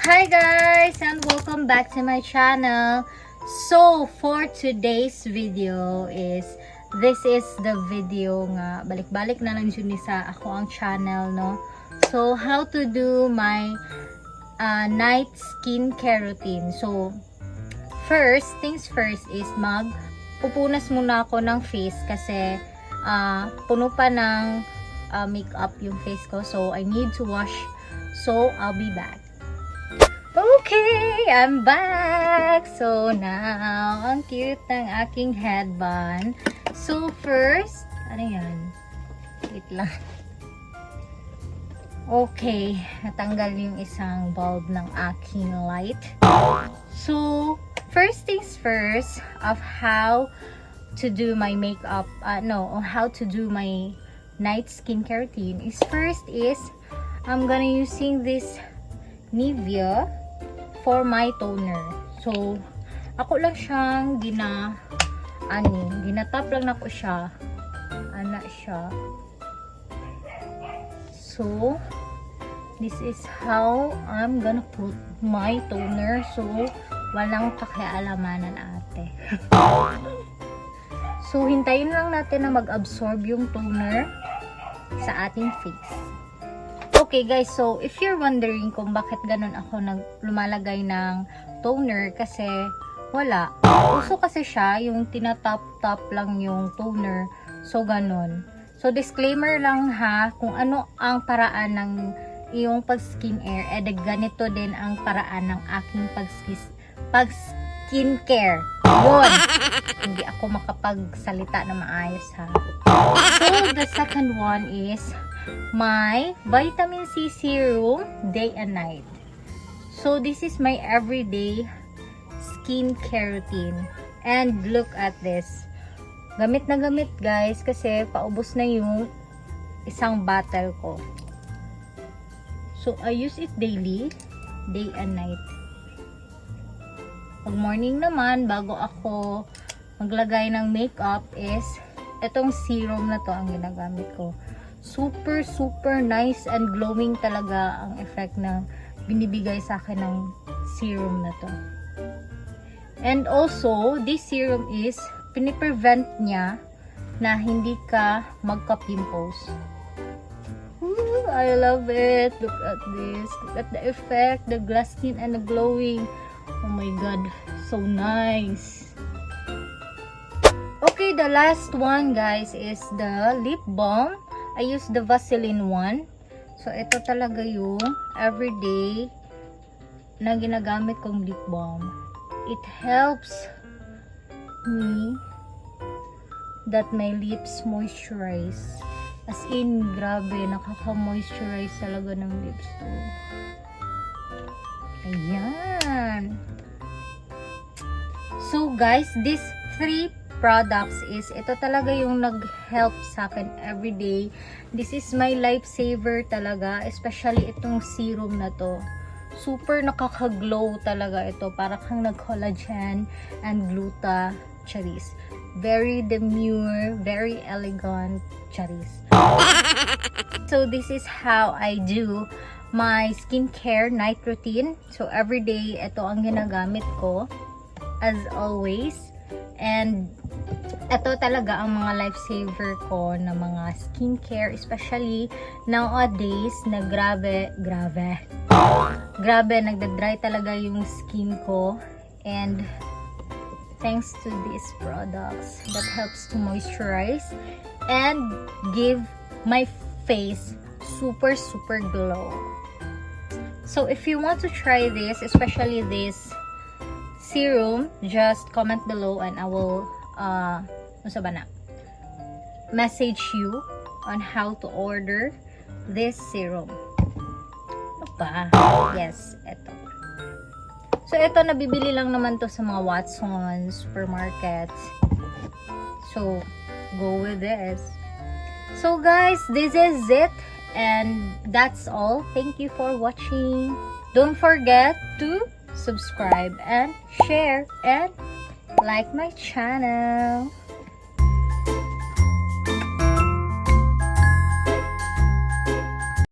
Hi guys and welcome back to my channel. So for today's video this is the video nga balik-balik na lang yun sa ako ang channel, no? So how to do my night skincare routine. So first things first is pupunas muna ako ng face kasi puno pa ng makeup yung face ko, so I need to wash. So I'll be back. Okay, I'm back. So now, ang cute ng aking headband. So first, ano yan? Wait lang. Okay, natanggal yung isang bulb ng aking light. So, first things first of how to do my makeup, how to do my night skincare routine is first is, I'm gonna using this Nivea for my toner. So, ako lang siyang ginatap lang na ko siya. Siya. So, this is how I'm gonna put my toner. So, walang pakialamanan ate. So, hintayin lang natin na mag-absorb yung toner sa ating face. Okay guys, so if you're wondering kung bakit ganun ako lumalagay ng toner, kasi wala. Uso kasi siya, yung tinatap-tap lang yung toner. So ganun. So disclaimer lang ha, kung ano ang paraan ng iyong pag-skincare, ganito din ang paraan ng aking pag-skincare. Yun! Hindi ako makapagsalita na maayos ha. So the second one is my vitamin C serum day and night. So this is my everyday skincare routine. And look at this. Gamit na gamit guys kasi paubos na yung isang bottle ko. So I use it daily, day and night. Pag morning naman, bago ako maglagay ng makeup is etong serum na to ang ginagamit ko. Super nice and glowing talaga ang effect na binibigay sa akin ng serum na to. And also, this serum is piniprevent niya na hindi ka magka-pimples. I love it. Look at this. Look at the effect, the glass skin and the glowing. Oh my god, so nice. Okay, the last one guys is the lip balm. I use the Vaseline one. So, ito talaga yung everyday na ginagamit kong lip balm. It helps me that my lips moisturize. As in, grabe, nakaka-moisturize talaga ng lips to. Ayan. So, guys, these 3 products is ito talaga yung nag-help sa akin everyday. This is my lifesaver talaga, especially itong serum na to. Super nakaka-glow talaga ito, para kang nag-collagen and gluta charis. Very demure, very elegant charis. So this is how I do my skincare night routine. So everyday ito ang ginagamit ko as always. And ito talaga ang mga lifesaver ko na mga skincare, especially nowadays na grabe nagda-dry talaga yung skin ko, and thanks to these products that helps to moisturize and give my face super glow. So if you want to try this, especially this serum, just comment below and I will message you on how to order this serum. Ano pa? Yes, ito. So ito, nabibili lang naman to sa mga Watsons, supermarkets. So go with this. So guys, this is it, and that's all. Thank you for watching. Don't forget to subscribe and share and like my channel.